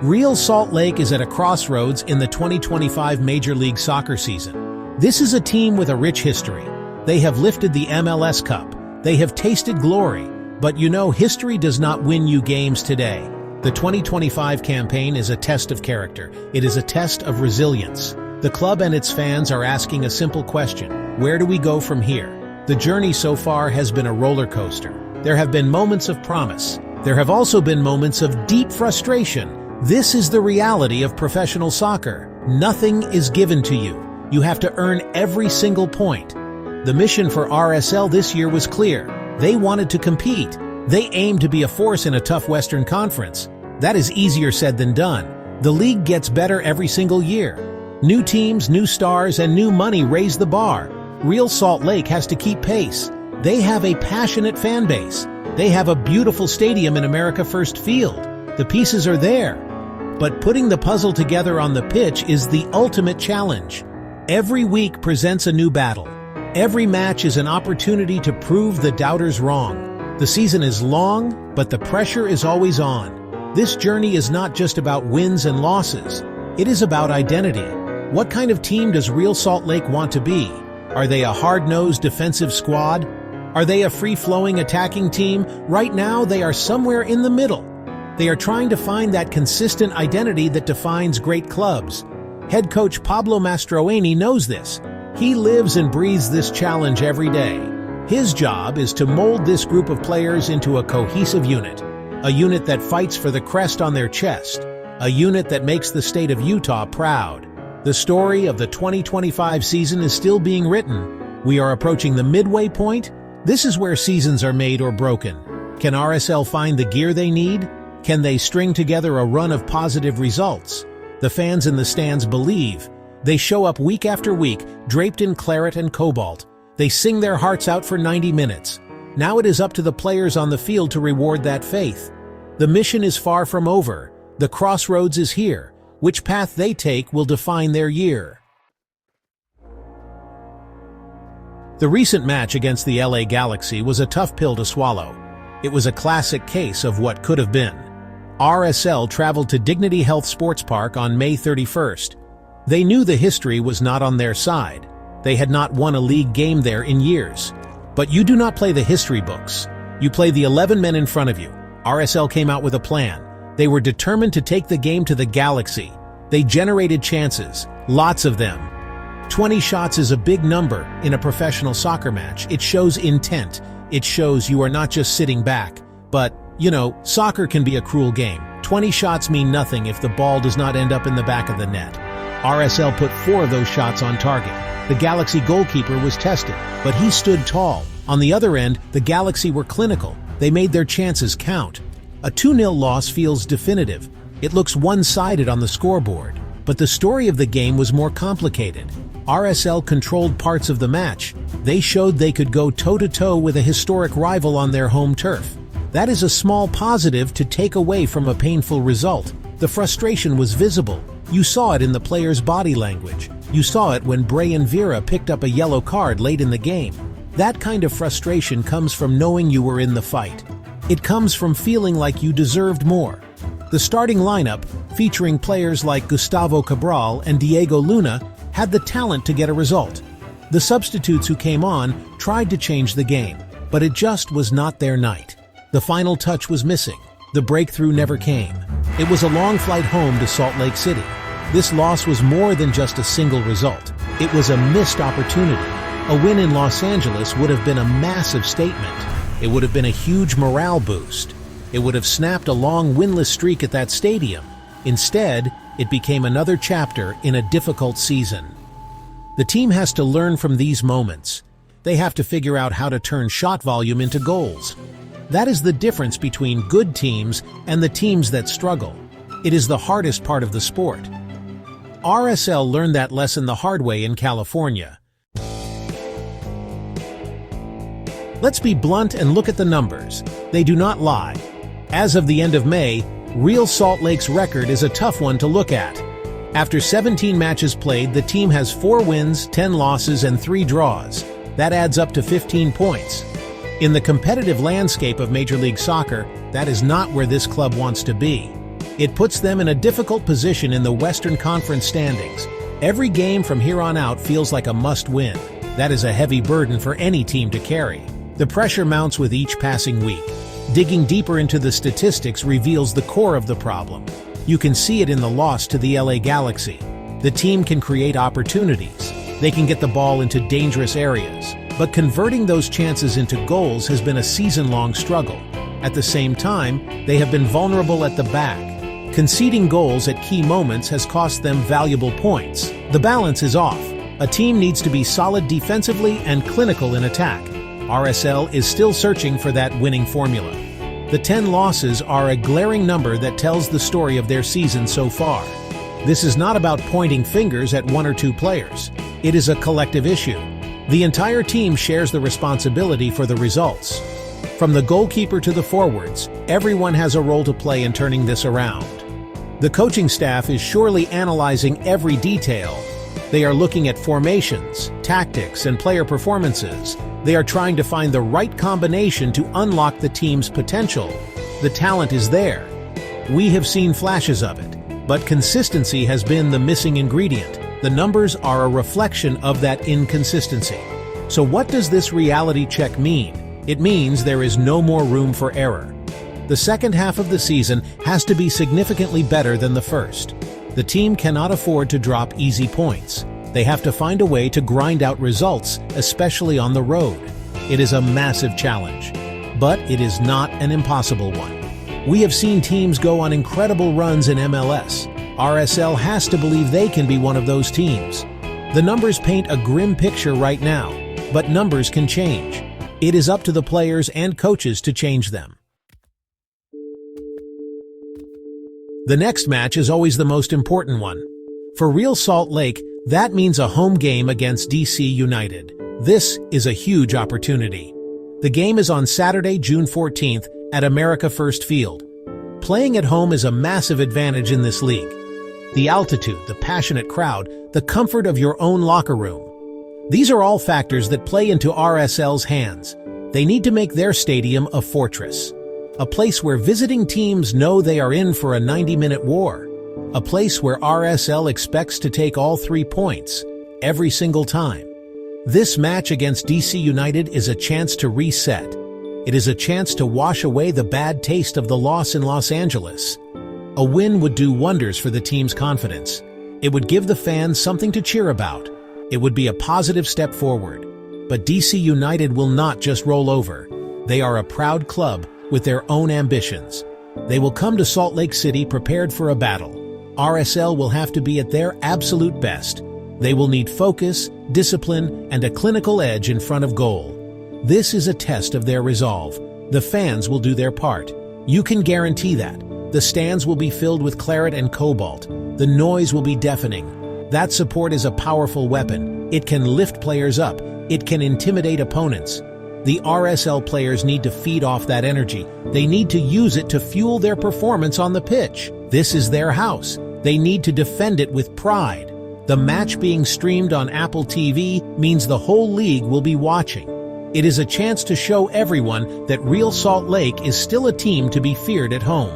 Real Salt Lake is at a crossroads in the 2025 Major League Soccer season. This is a team with a rich history. They have lifted the MLS Cup. They have tasted glory. But you know, history does not win you games today. The 2025 campaign is a test of character. It is a test of resilience. The club and its fans are asking a simple question: where do we go from here? The journey so far has been a roller coaster. There have been moments of promise. There have also been moments of deep frustration. This is the reality of professional soccer. Nothing is given to you. You have to earn every single point. The mission for RSL this year was clear. They wanted to compete. They aimed to be a force in a tough Western Conference. That is easier said than done. The league gets better every single year. New teams, new stars, and new money raise the bar. Real Salt Lake has to keep pace. They have a passionate fan base. They have a beautiful stadium in America First Field. The pieces are there. But putting the puzzle together on the pitch is the ultimate challenge. Every week presents a new battle. Every match is an opportunity to prove the doubters wrong. The season is long, but the pressure is always on. This journey is not just about wins and losses. It is about identity. What kind of team does Real Salt Lake want to be? Are they a hard-nosed defensive squad? Are they a free-flowing attacking team? Right now, they are somewhere in the middle. They are trying to find that consistent identity that defines great clubs. Head coach Pablo Mastroeni knows this. He lives and breathes this challenge every day. His job is to mold this group of players into a cohesive unit, a unit that fights for the crest on their chest, a unit that makes the state of Utah proud. The story of the 2025 season is still being written. We are approaching the midway point. This is where seasons are made or broken. Can RSL find the gear they need? Can they string together a run of positive results? The fans in the stands believe. They show up week after week, draped in claret and cobalt. They sing their hearts out for 90 minutes. Now it is up to the players on the field to reward that faith. The mission is far from over. The crossroads is here. Which path they take will define their year. The recent match against the LA Galaxy was a tough pill to swallow. It was a classic case of what could have been. RSL traveled to Dignity Health Sports Park on May 31st. They knew the history was not on their side. They had not won a league game there in years. But you do not play the history books. You play the 11 men in front of you. RSL came out with a plan. They were determined to take the game to the Galaxy. They generated chances, lots of them. 20 shots is a big number in a professional soccer match. It shows intent. It shows you are not just sitting back. But, you know, soccer can be a cruel game. 20 shots mean nothing if the ball does not end up in the back of the net. RSL put 4 of those shots on target. The Galaxy goalkeeper was tested, but he stood tall. On the other end, the Galaxy were clinical. They made their chances count. A 2-0 loss feels definitive. It looks one-sided on the scoreboard. But the story of the game was more complicated. RSL controlled parts of the match. They showed they could go toe-to-toe with a historic rival on their home turf. That is a small positive to take away from a painful result. The frustration was visible. You saw it in the players' body language. You saw it when Brian Vera picked up a yellow card late in the game. That kind of frustration comes from knowing you were in the fight. It comes from feeling like you deserved more. The starting lineup, featuring players like Gustavo Cabral and Diego Luna, had the talent to get a result. The substitutes who came on tried to change the game, but it just was not their night. The final touch was missing. The breakthrough never came. It was a long flight home to Salt Lake City. This loss was more than just a single result. It was a missed opportunity. A win in Los Angeles would have been a massive statement. It would have been a huge morale boost. It would have snapped a long winless streak at that stadium. Instead, it became another chapter in a difficult season. The team has to learn from these moments. They have to figure out how to turn shot volume into goals. That is the difference between good teams and the teams that struggle. It is the hardest part of the sport. RSL learned that lesson the hard way in California. Let's be blunt and look at the numbers. They do not lie. As of the end of May, Real Salt Lake's record is a tough one to look at. After 17 matches played, the team has 4 wins, 10 losses, and 3 draws. That adds up to 15 points. In the competitive landscape of Major League Soccer, that is not where this club wants to be. It puts them in a difficult position in the Western Conference standings. Every game from here on out feels like a must-win. That is a heavy burden for any team to carry. The pressure mounts with each passing week. Digging deeper into the statistics reveals the core of the problem. You can see it in the loss to the LA Galaxy. The team can create opportunities. They can get the ball into dangerous areas. But converting those chances into goals has been a season-long struggle. At the same time, they have been vulnerable at the back. Conceding goals at key moments has cost them valuable points. The balance is off. A team needs to be solid defensively and clinical in attack. RSL is still searching for that winning formula. The 10 losses are a glaring number that tells the story of their season so far. This is not about pointing fingers at one or two players. It is a collective issue. The entire team shares the responsibility for the results. From the goalkeeper to the forwards, everyone has a role to play in turning this around. The coaching staff is surely analyzing every detail. They are looking at formations, tactics, and player performances. They are trying to find the right combination to unlock the team's potential. The talent is there. We have seen flashes of it, but consistency has been the missing ingredient. The numbers are a reflection of that inconsistency. So what does this reality check mean? It means there is no more room for error. The second half of the season has to be significantly better than the first. The team cannot afford to drop easy points. They have to find a way to grind out results, especially on the road. It is a massive challenge, but it is not an impossible one. We have seen teams go on incredible runs in MLS. RSL has to believe they can be one of those teams. The numbers paint a grim picture right now, but numbers can change. It is up to the players and coaches to change them. The next match is always the most important one. For Real Salt Lake, that means a home game against DC United. This is a huge opportunity. The game is on Saturday, June 14th at America First Field. Playing at home is a massive advantage in this league. The altitude, the passionate crowd, the comfort of your own locker room. These are all factors that play into RSL's hands. They need to make their stadium a fortress. A place where visiting teams know they are in for a 90-minute war. A place where RSL expects to take all 3 points, every single time. This match against DC United is a chance to reset. It is a chance to wash away the bad taste of the loss in Los Angeles. A win would do wonders for the team's confidence. It would give the fans something to cheer about. It would be a positive step forward. But DC United will not just roll over. They are a proud club with their own ambitions. They will come to Salt Lake City prepared for a battle. RSL will have to be at their absolute best. They will need focus, discipline, and a clinical edge in front of goal. This is a test of their resolve. The fans will do their part. You can guarantee that. The stands will be filled with claret and cobalt. The noise will be deafening. That support is a powerful weapon. It can lift players up. It can intimidate opponents. The RSL players need to feed off that energy. They need to use it to fuel their performance on the pitch. This is their house. They need to defend it with pride. The match being streamed on Apple TV means the whole league will be watching. It is a chance to show everyone that Real Salt Lake is still a team to be feared at home.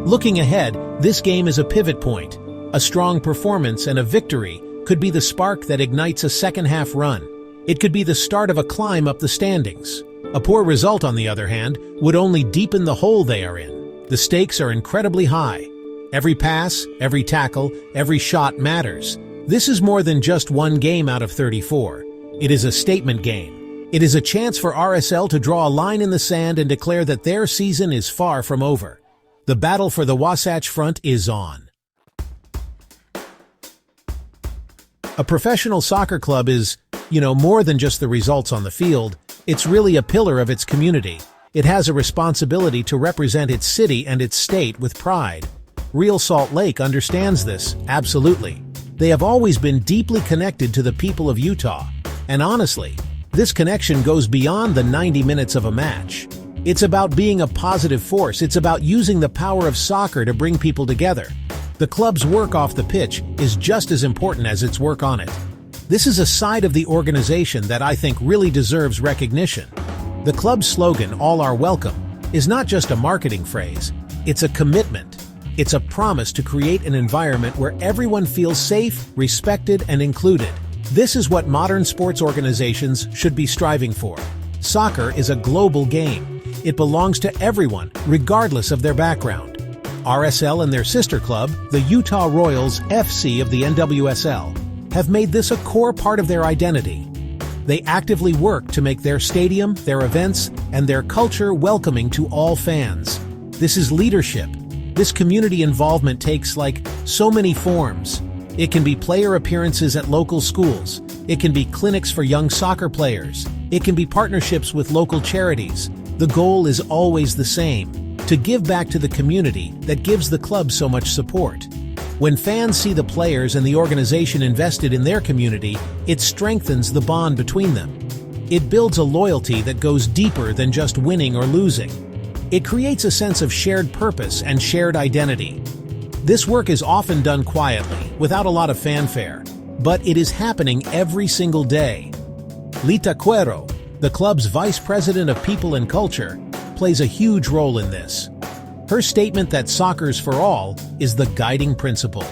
Looking ahead, this game is a pivot point. A strong performance and a victory could be the spark that ignites a second-half run. It could be the start of a climb up the standings. A poor result, on the other hand, would only deepen the hole they are in. The stakes are incredibly high. Every pass, every tackle, every shot matters. This is more than just one game out of 34. It is a statement game. It is a chance for RSL to draw a line in the sand and declare that their season is far from over. The battle for the Wasatch Front is on. A professional soccer club is, more than just the results on the field. It's really a pillar of its community. It has a responsibility to represent its city and its state with pride. Real Salt Lake understands this, absolutely. They have always been deeply connected to the people of Utah. And honestly, this connection goes beyond the 90 minutes of a match. It's about being a positive force. It's about using the power of soccer to bring people together. The club's work off the pitch is just as important as its work on it. This is a side of the organization that I think really deserves recognition. The club's slogan, "All are welcome," is not just a marketing phrase. It's a commitment. It's a promise to create an environment where everyone feels safe, respected, and included. This is what modern sports organizations should be striving for. Soccer is a global game. It belongs to everyone, regardless of their background. RSL and their sister club, the Utah Royals FC of the NWSL, have made this a core part of their identity. They actively work to make their stadium, their events, and their culture welcoming to all fans. This is leadership. This community involvement takes, so many forms. It can be player appearances at local schools. It can be clinics for young soccer players. It can be partnerships with local charities. The goal is always the same: to give back to the community that gives the club so much support. When fans see the players and the organization invested in their community, it strengthens the bond between them. It builds a loyalty that goes deeper than just winning or losing. It creates a sense of shared purpose and shared identity. This work is often done quietly, without a lot of fanfare, but it is happening every single day. Lita Cuero, the club's vice president of people and culture, plays a huge role in this. Her statement that soccer's for all is the guiding principle.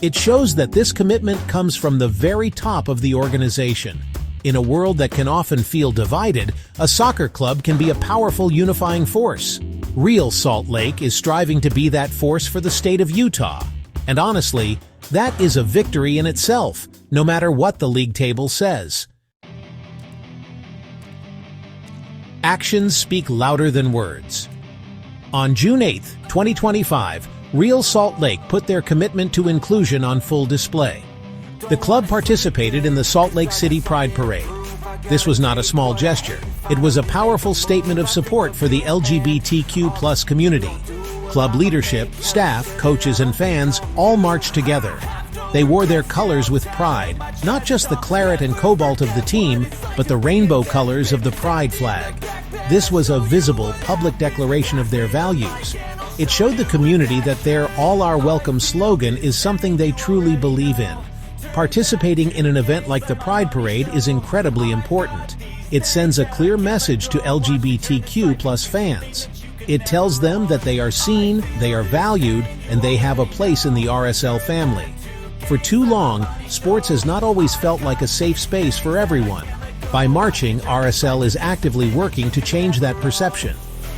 It shows that this commitment comes from the very top of the organization. In a world that can often feel divided, a soccer club can be a powerful unifying force. Real Salt Lake is striving to be that force for the state of Utah. And honestly, that is a victory in itself, no matter what the league table says. Actions speak louder than words. On June 8, 2025, Real Salt Lake put their commitment to inclusion on full display. The club participated in the Salt Lake City Pride Parade. This was not a small gesture. It was a powerful statement of support for the LGBTQ+ community. Club leadership, staff, coaches, and fans all marched together. They wore their colors with pride, not just the claret and cobalt of the team, but the rainbow colors of the pride flag. This was a visible, public declaration of their values. It showed the community that their "All Are Welcome" slogan is something they truly believe in. Participating in an event like the Pride Parade is incredibly important. It sends a clear message to LGBTQ+ fans. It tells them that they are seen, they are valued, and they have a place in the RSL family. For too long, sports has not always felt like a safe space for everyone. By marching, RSL is actively working to change that perception.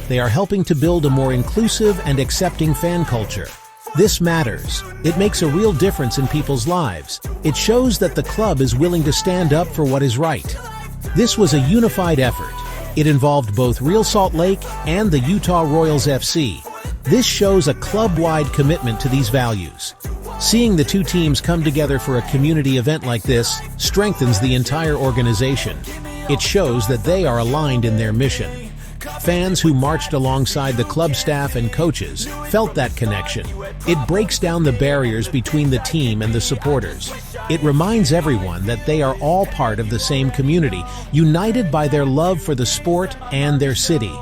They are helping to build a more inclusive and accepting fan culture. This matters. It makes a real difference in people's lives. It shows that the club is willing to stand up for what is right. This was a unified effort. It involved both Real Salt Lake and the Utah Royals FC. This shows a club-wide commitment to these values. Seeing the two teams come together for a community event like this strengthens the entire organization. It shows that they are aligned in their mission. Fans who marched alongside the club staff and coaches felt that connection. It breaks down the barriers between the team and the supporters. It reminds everyone that they are all part of the same community, united by their love for the sport and their city.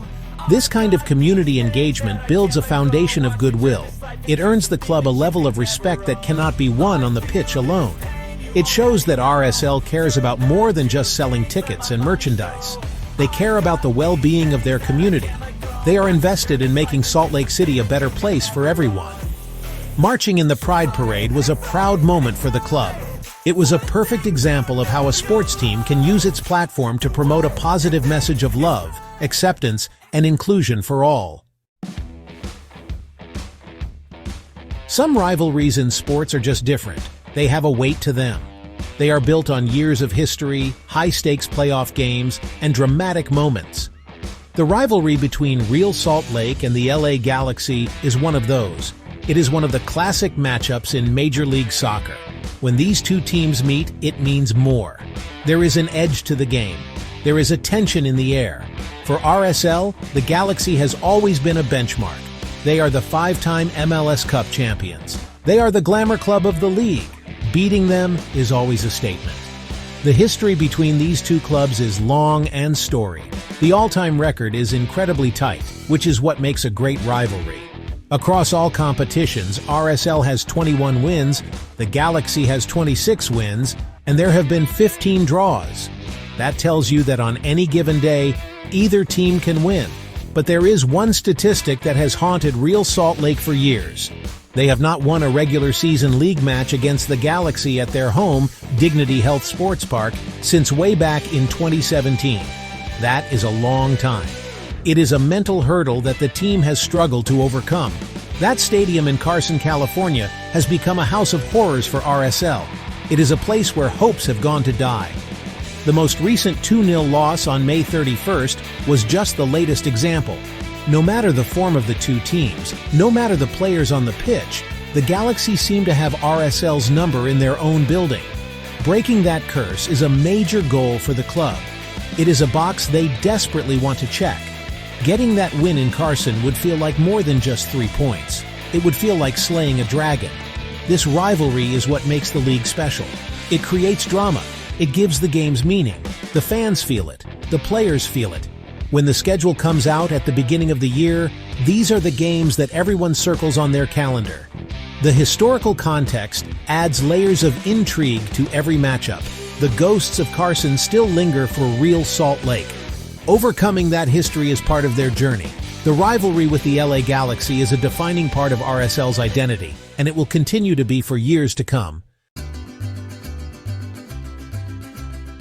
This kind of community engagement builds a foundation of goodwill. It earns the club a level of respect that cannot be won on the pitch alone. It shows that RSL cares about more than just selling tickets and merchandise. They care about the well-being of their community. They are invested in making Salt Lake City a better place for everyone. Marching in the Pride Parade was a proud moment for the club. It was a perfect example of how a sports team can use its platform to promote a positive message of love, acceptance, and inclusion for all. Some rivalries in sports are just different. They have a weight to them. They are built on years of history, high-stakes playoff games, and dramatic moments. The rivalry between Real Salt Lake and the LA Galaxy is one of those. It is one of the classic matchups in Major League Soccer. When these two teams meet, it means more. There is an edge to the game. There is a tension in the air. For RSL, the Galaxy has always been a benchmark. They are the 5-time MLS Cup champions. They are the glamour club of the league. Beating them is always a statement. The history between these two clubs is long and storied. The all-time record is incredibly tight, which is what makes a great rivalry. Across all competitions, RSL has 21 wins, the Galaxy has 26 wins, and there have been 15 draws. That tells you that on any given day, either team can win. But there is one statistic that has haunted Real Salt Lake for years. They have not won a regular season league match against the Galaxy at their home, Dignity Health Sports Park, since way back in 2017. That is a long time. It is a mental hurdle that the team has struggled to overcome. That stadium in Carson, California, has become a house of horrors for RSL. It is a place where hopes have gone to die. The most recent 2-0 loss on May 31st was just the latest example. No matter the form of the two teams, no matter the players on the pitch, the Galaxy seem to have RSL's number in their own building. Breaking that curse is a major goal for the club. It is a box they desperately want to check. Getting that win in Carson would feel like more than just 3 points. It would feel like slaying a dragon. This rivalry is what makes the league special. It creates drama. It gives the games meaning. The fans feel it. The players feel it. When the schedule comes out at the beginning of the year, these are the games that everyone circles on their calendar. The historical context adds layers of intrigue to every matchup. The ghosts of Carson still linger for Real Salt Lake. Overcoming that history is part of their journey. The rivalry with the LA Galaxy is a defining part of RSL's identity, and it will continue to be for years to come.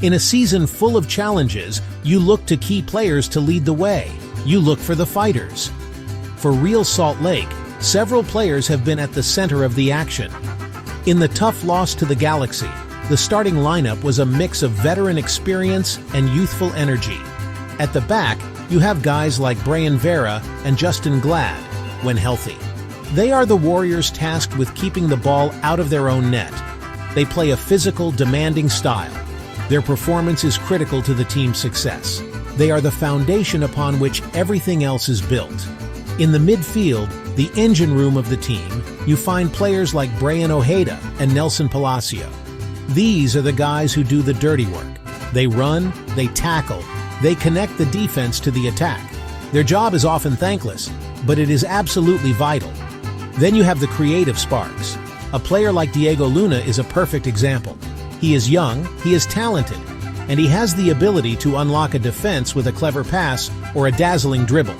In a season full of challenges, you look to key players to lead the way. You look for the fighters. For Real Salt Lake, several players have been at the center of the action. In the tough loss to the Galaxy, the starting lineup was a mix of veteran experience and youthful energy. At the back, you have guys like Brian Vera and Justin Glad, when healthy. They are the Warriors tasked with keeping the ball out of their own net. They play a physical, demanding style. Their performance is critical to the team's success. They are the foundation upon which everything else is built. In the midfield, the engine room of the team, you find players like Brian Ojeda and Nelson Palacio. These are the guys who do the dirty work. They run, they tackle, they connect the defense to the attack. Their job is often thankless, but it is absolutely vital. Then you have the creative sparks. A player like Diego Luna is a perfect example. He is young, he is talented, and he has the ability to unlock a defense with a clever pass or a dazzling dribble.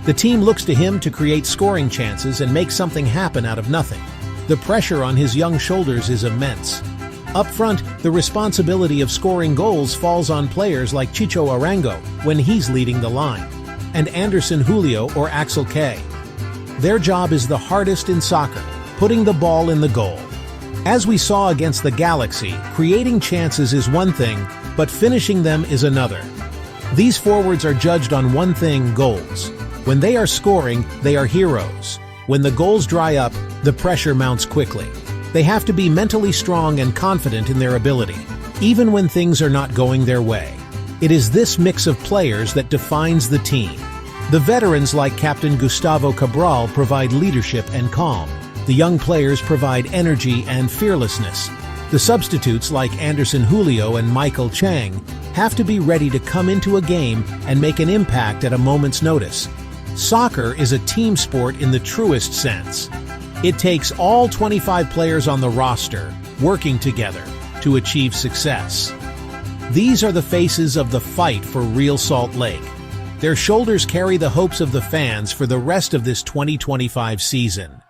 The team looks to him to create scoring chances and make something happen out of nothing. The pressure on his young shoulders is immense. Up front, the responsibility of scoring goals falls on players like Chicho Arango when he's leading the line, and Anderson Julio or Axel K. Their job is the hardest in soccer, putting the ball in the goal. As we saw against the Galaxy, creating chances is one thing, but finishing them is another. These forwards are judged on one thing: goals. When they are scoring, they are heroes. When the goals dry up, the pressure mounts quickly. They have to be mentally strong and confident in their ability, even when things are not going their way. It is this mix of players that defines the team. The veterans like Captain Gustavo Cabral provide leadership and calm. The young players provide energy and fearlessness. The substitutes like Anderson Julio and Michael Chang have to be ready to come into a game and make an impact at a moment's notice. Soccer is a team sport in the truest sense. It takes all 25 players on the roster working together to achieve success. These are the faces of the fight for Real Salt Lake. Their shoulders carry the hopes of the fans for the rest of this 2025 season.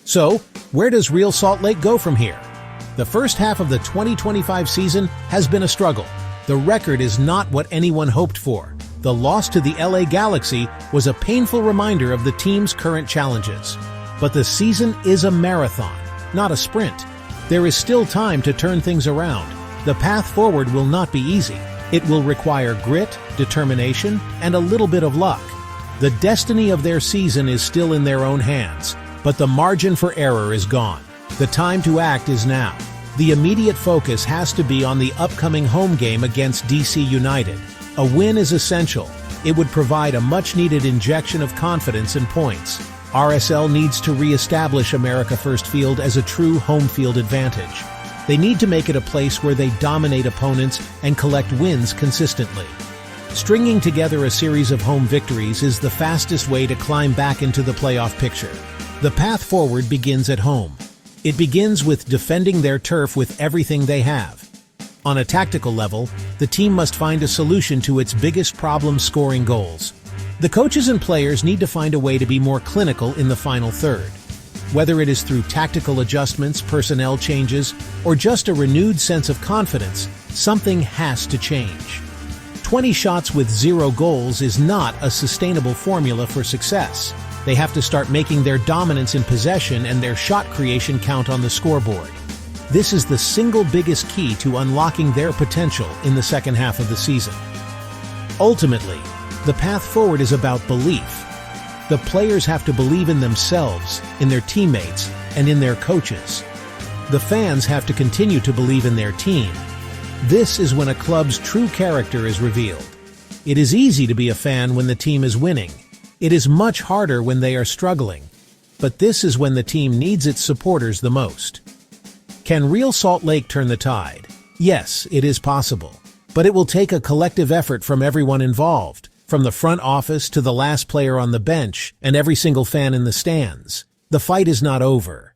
So, where does Real Salt Lake go from here? The first half of the 2025 season has been a struggle. The record is not what anyone hoped for. The loss to the LA Galaxy was a painful reminder of the team's current challenges. But the season is a marathon, not a sprint. There is still time to turn things around. The path forward will not be easy. It will require grit, determination, and a little bit of luck. The destiny of their season is still in their own hands, but the margin for error is gone. The time to act is now. The immediate focus has to be on the upcoming home game against DC United. A win is essential. It would provide a much-needed injection of confidence and points. RSL needs to re-establish America First Field as a true home field advantage. They need to make it a place where they dominate opponents and collect wins consistently. Stringing together a series of home victories is the fastest way to climb back into the playoff picture. The path forward begins at home. It begins with defending their turf with everything they have. On a tactical level, the team must find a solution to its biggest problem: scoring goals. The coaches and players need to find a way to be more clinical in the final third. Whether it is through tactical adjustments, personnel changes, or just a renewed sense of confidence, something has to change. 20 shots with 0 goals is not a sustainable formula for success. They have to start making their dominance in possession and their shot creation count on the scoreboard. This is the single biggest key to unlocking their potential in the second half of the season. Ultimately, the path forward is about belief. The players have to believe in themselves, in their teammates, and in their coaches. The fans have to continue to believe in their team. This is when a club's true character is revealed. It is easy to be a fan when the team is winning. It is much harder when they are struggling. But this is when the team needs its supporters the most. Can Real Salt Lake turn the tide? Yes, it is possible. But it will take a collective effort from everyone involved, from the front office to the last player on the bench and every single fan in the stands. The fight is not over.